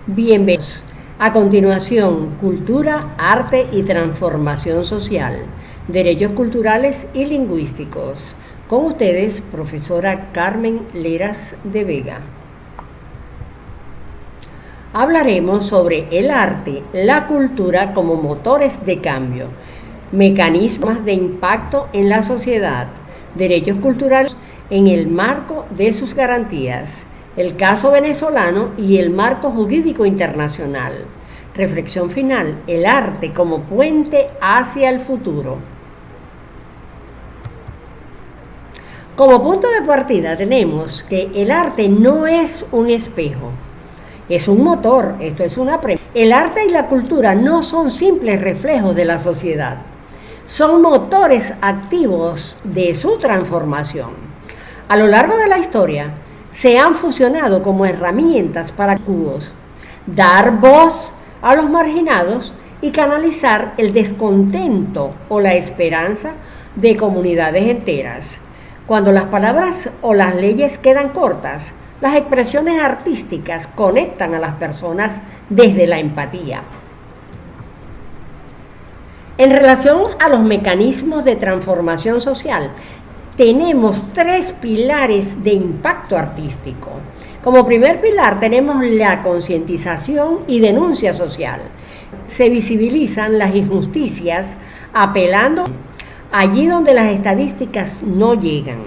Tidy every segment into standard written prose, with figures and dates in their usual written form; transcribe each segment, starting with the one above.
Bienvenidos. A continuación, cultura, arte y transformación social, derechos culturales y lingüísticos. Con ustedes, profesora Carmen Leras de Vega. Hablaremos sobre el arte, la cultura como motores de cambio, mecanismos de impacto en la sociedad, derechos culturales en el marco de sus garantías, el caso venezolano y el marco jurídico internacional. Reflexión final, el arte como puente hacia el futuro. Como punto de partida tenemos que el arte no es un espejo, es un motor, esto es una premisa. El arte y la cultura no son simples reflejos de la sociedad, son motores activos de su transformación. A lo largo de la historia, se han fusionado como herramientas para dar voz a los marginados y canalizar el descontento o la esperanza de comunidades enteras. Cuando las palabras o las leyes quedan cortas, las expresiones artísticas conectan a las personas desde la empatía. En relación a los mecanismos de transformación social, tenemos tres pilares de impacto artístico. Como primer pilar tenemos la concientización y denuncia social. Se visibilizan las injusticias apelando allí donde las estadísticas no llegan.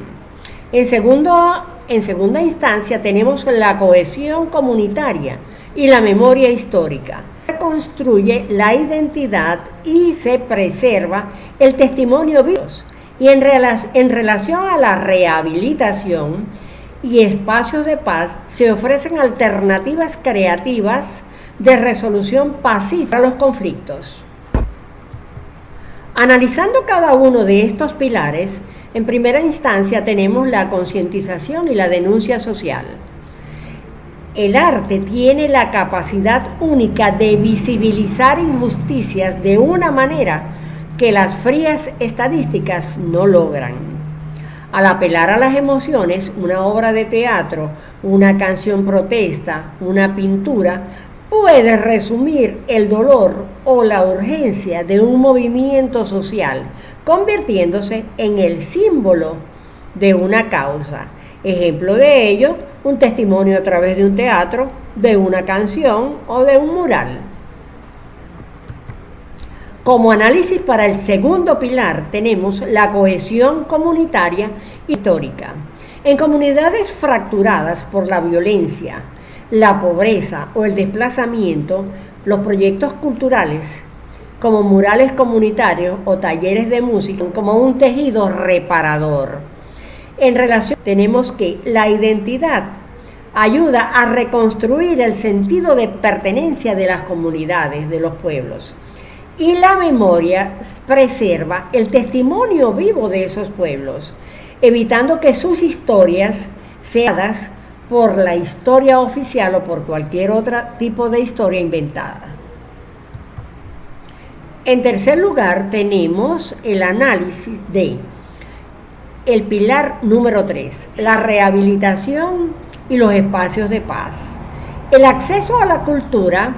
En segunda instancia tenemos la cohesión comunitaria y la memoria histórica. Se reconstruye la identidad y se preserva el testimonio vivo. Y en relación a la rehabilitación y espacios de paz, se ofrecen alternativas creativas de resolución pacífica a los conflictos. Analizando cada uno de estos pilares, en primera instancia tenemos la concientización y la denuncia social. El arte tiene la capacidad única de visibilizar injusticias de una manera que las frías estadísticas no logran. Al apelar a las emociones, una obra de teatro, una canción protesta, una pintura, puede resumir el dolor o la urgencia de un movimiento social, convirtiéndose en el símbolo de una causa. Ejemplo de ello, un testimonio a través de un teatro, de una canción o de un mural. Como análisis para el segundo pilar tenemos la cohesión comunitaria histórica. En comunidades fracturadas por la violencia, la pobreza o el desplazamiento, los proyectos culturales como murales comunitarios o talleres de música como un tejido reparador. En relación tenemos que la identidad ayuda a reconstruir el sentido de pertenencia de las comunidades, de los pueblos. Y la memoria preserva el testimonio vivo de esos pueblos, evitando que sus historias sean dadas por la historia oficial o por cualquier otro tipo de historia inventada. En tercer lugar, tenemos el análisis de el pilar número 3, la rehabilitación y los espacios de paz. El acceso a la cultura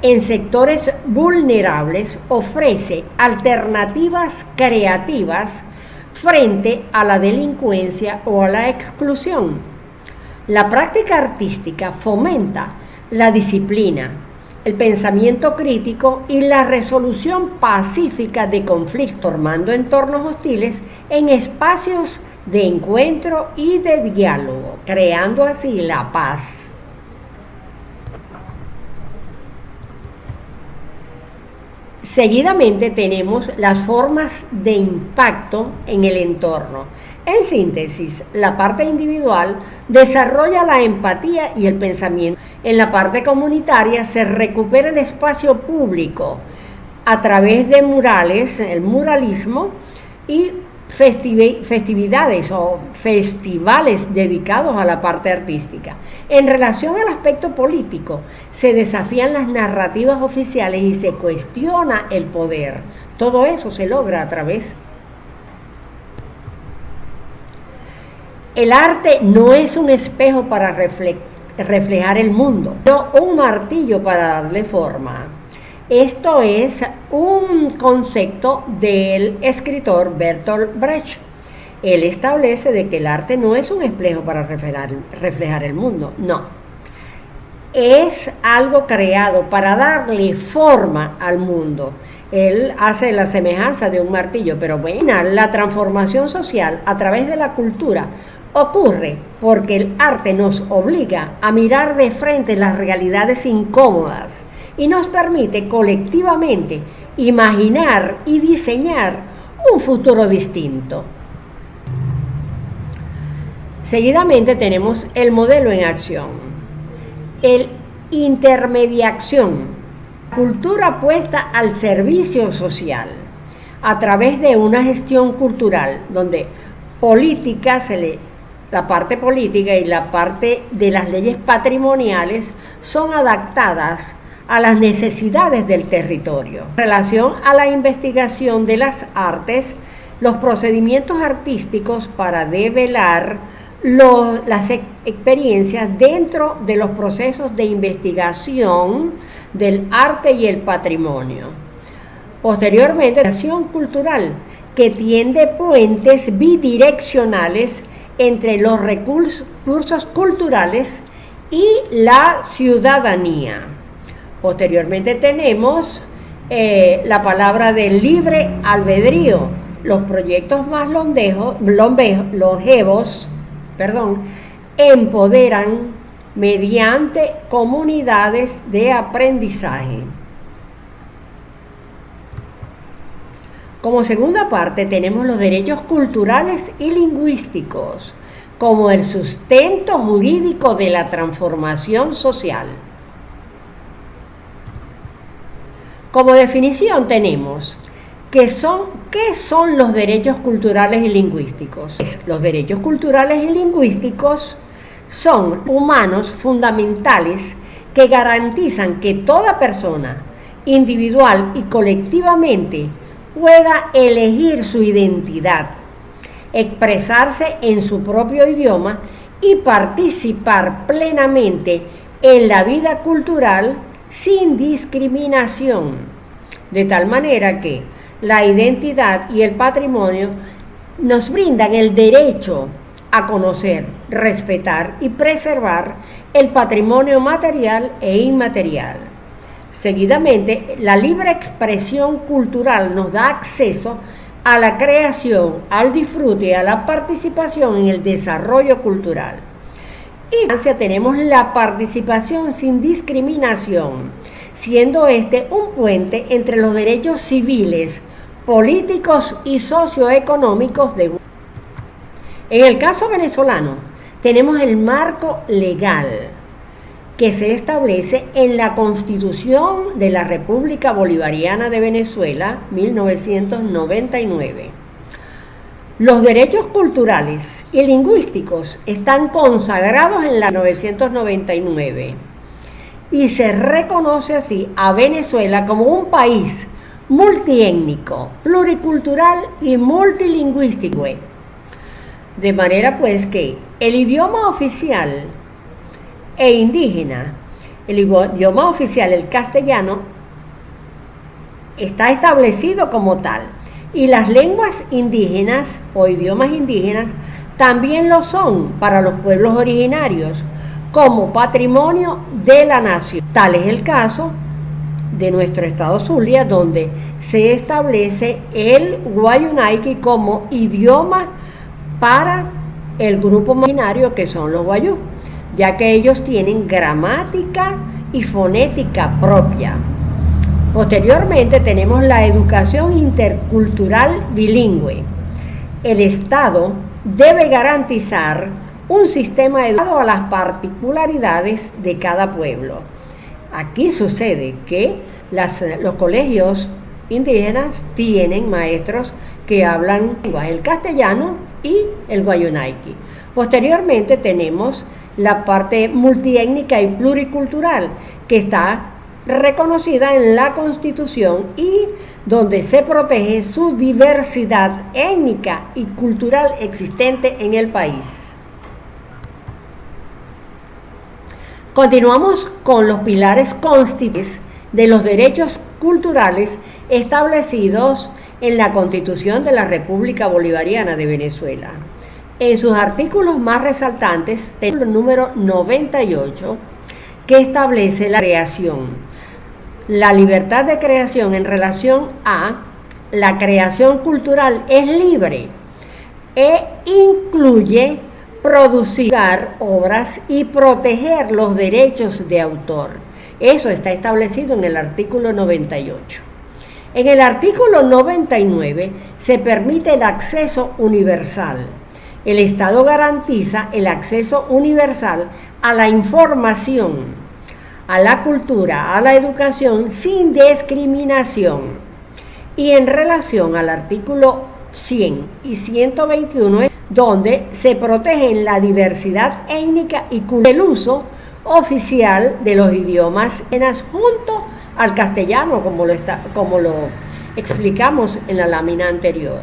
en sectores vulnerables ofrece alternativas creativas frente a la delincuencia o a la exclusión. La práctica artística fomenta la disciplina, el pensamiento crítico y la resolución pacífica de conflictos, formando entornos hostiles en espacios de encuentro y de diálogo, creando así la paz. Seguidamente tenemos las formas de impacto en el entorno. En síntesis, la parte individual desarrolla la empatía y el pensamiento. En la parte comunitaria se recupera el espacio público a través de murales, el muralismo y festividades o festivales dedicados a la parte artística. En relación al aspecto político, se desafían las narrativas oficiales y se cuestiona el poder. Todo eso se logra a través. El arte no es un espejo para reflejar el mundo, no un martillo para darle forma. Esto es un concepto del escritor Bertolt Brecht. Él establece de que el arte no es un espejo para reflejar el mundo, no. Es algo creado para darle forma al mundo. Él hace la semejanza de un martillo, pero bueno, la transformación social a través de la cultura ocurre porque el arte nos obliga a mirar de frente las realidades incómodas y nos permite colectivamente imaginar y diseñar un futuro distinto. Seguidamente tenemos el modelo en acción, el intermediación, cultura puesta al servicio social a través de una gestión cultural donde la parte política y la parte de las leyes patrimoniales son adaptadas a las necesidades del territorio. En relación a la investigación de las artes, los procedimientos artísticos para develar las experiencias dentro de los procesos de investigación del arte y el patrimonio. Posteriormente, la acción cultural que tiende puentes bidireccionales entre los recursos culturales y la ciudadanía. Posteriormente tenemos la palabra del libre albedrío. Los proyectos más longevos empoderan mediante comunidades de aprendizaje. Como segunda parte tenemos los derechos culturales y lingüísticos como el sustento jurídico de la transformación social. Como definición tenemos ¿qué son los derechos culturales y lingüísticos? Los derechos culturales y lingüísticos son humanos fundamentales que garantizan que toda persona, individual y colectivamente, pueda elegir su identidad, expresarse en su propio idioma y participar plenamente en la vida cultural sin discriminación, de tal manera que la identidad y el patrimonio nos brindan el derecho a conocer, respetar y preservar el patrimonio material e inmaterial. Seguidamente, la libre expresión cultural nos da acceso a la creación, al disfrute y a la participación en el desarrollo cultural. Y tenemos la participación sin discriminación, siendo este un puente entre los derechos civiles, políticos y socioeconómicos de. En el caso venezolano, tenemos el marco legal que se establece en la Constitución de la República Bolivariana de Venezuela, 1999. Los derechos culturales y lingüísticos están consagrados en la 1999 y se reconoce así a Venezuela como un país multiétnico, pluricultural y multilingüístico. De manera pues que el idioma oficial e indígena, el idioma oficial, el castellano, está establecido como tal. Y las lenguas indígenas o idiomas indígenas también lo son para los pueblos originarios como patrimonio de la nación. Tal es el caso de nuestro estado Zulia, donde se establece el Wayuunaiki como idioma para el grupo originario que son los wayuu, ya que ellos tienen gramática y fonética propia. Posteriormente tenemos la educación intercultural bilingüe. El Estado debe garantizar un sistema educado a las particularidades de cada pueblo. Aquí sucede que los colegios indígenas tienen maestros que hablan el castellano y el Wayuunaiki. Posteriormente tenemos la parte multiétnica y pluricultural que está reconocida en la Constitución y donde se protege su diversidad étnica y cultural existente en el país. Continuamos con los pilares constitucionales de los derechos culturales establecidos en la Constitución de la República Bolivariana de Venezuela. En sus artículos más resaltantes, tenemos el número 98, que establece la creación, la libertad de creación en relación a la creación cultural es libre e incluye producir obras y proteger los derechos de autor. Eso está establecido en el artículo 98. En el artículo 99 se permite el acceso universal. El Estado garantiza el acceso universal a la información, a la cultura, a la educación sin discriminación. Y en relación al artículo 100 y 121, donde se protegen la diversidad étnica y el uso oficial de los idiomas junto al castellano, como lo explicamos en la lámina anterior.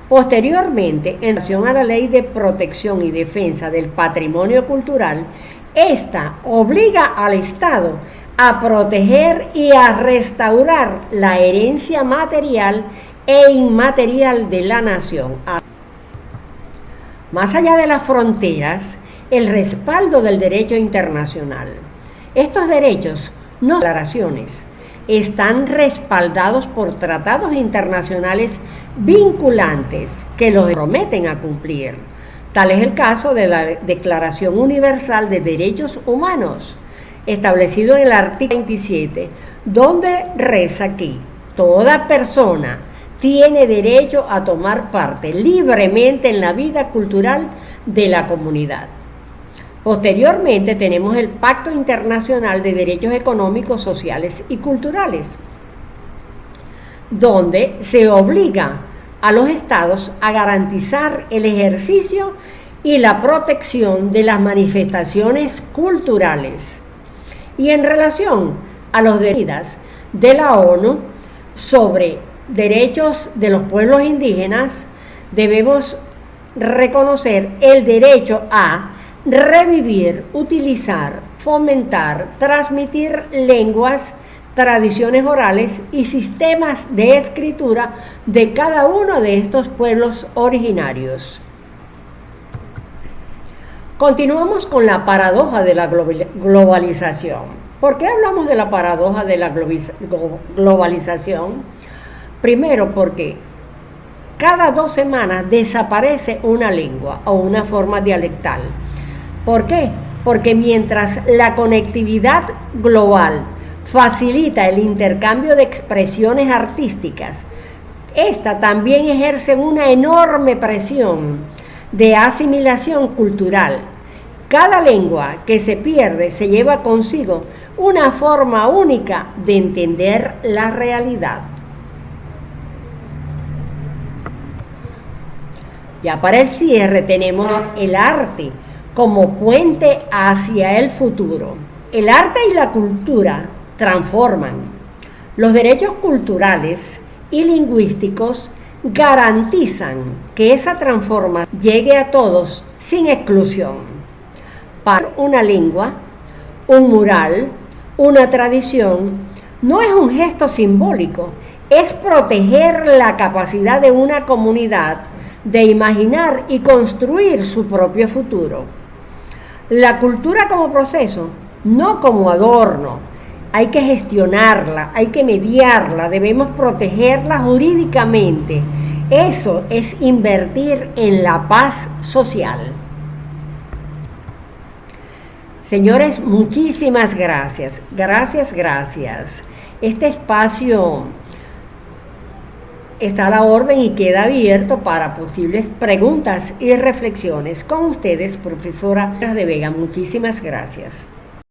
Posteriormente, en relación a la Ley de Protección y Defensa del Patrimonio Cultural, esta obliga al Estado a proteger y a restaurar la herencia material e inmaterial de la nación. Más allá de las fronteras, el respaldo del derecho internacional. Estos derechos, no declaraciones, están respaldados por tratados internacionales vinculantes que los prometen a cumplir. Tal es el caso de la Declaración Universal de Derechos Humanos, establecido en el artículo 27, donde reza aquí: toda persona tiene derecho a tomar parte libremente en la vida cultural de la comunidad. Posteriormente tenemos el Pacto Internacional de Derechos Económicos, Sociales y Culturales, donde se obliga a los estados a garantizar el ejercicio y la protección de las manifestaciones culturales. Y en relación a los derechos de la ONU sobre derechos de los pueblos indígenas, debemos reconocer el derecho a revivir, utilizar, fomentar, transmitir lenguas, tradiciones orales y sistemas de escritura de cada uno de estos pueblos originarios. Continuamos con la paradoja de la globalización. ¿Por qué hablamos de la paradoja de la globalización? Primero, porque cada 2 semanas desaparece una lengua o una forma dialectal. ¿Por qué? Porque mientras la conectividad global facilita el intercambio de expresiones artísticas, esta también ejerce una enorme presión de asimilación cultural. Cada lengua que se pierde se lleva consigo una forma única de entender la realidad. Ya para el cierre tenemos el arte como puente hacia el futuro. El arte y la cultura transforman. Los derechos culturales y lingüísticos garantizan que esa transformación llegue a todos sin exclusión. Para una lengua, un mural, una tradición, no es un gesto simbólico, es proteger la capacidad de una comunidad de imaginar y construir su propio futuro. La cultura como proceso, no como adorno. Hay que gestionarla, hay que mediarla, debemos protegerla jurídicamente. Eso es invertir en la paz social. Señores, muchísimas gracias. Gracias. Este espacio está a la orden y queda abierto para posibles preguntas y reflexiones. Con ustedes, profesora de Vega. Muchísimas gracias.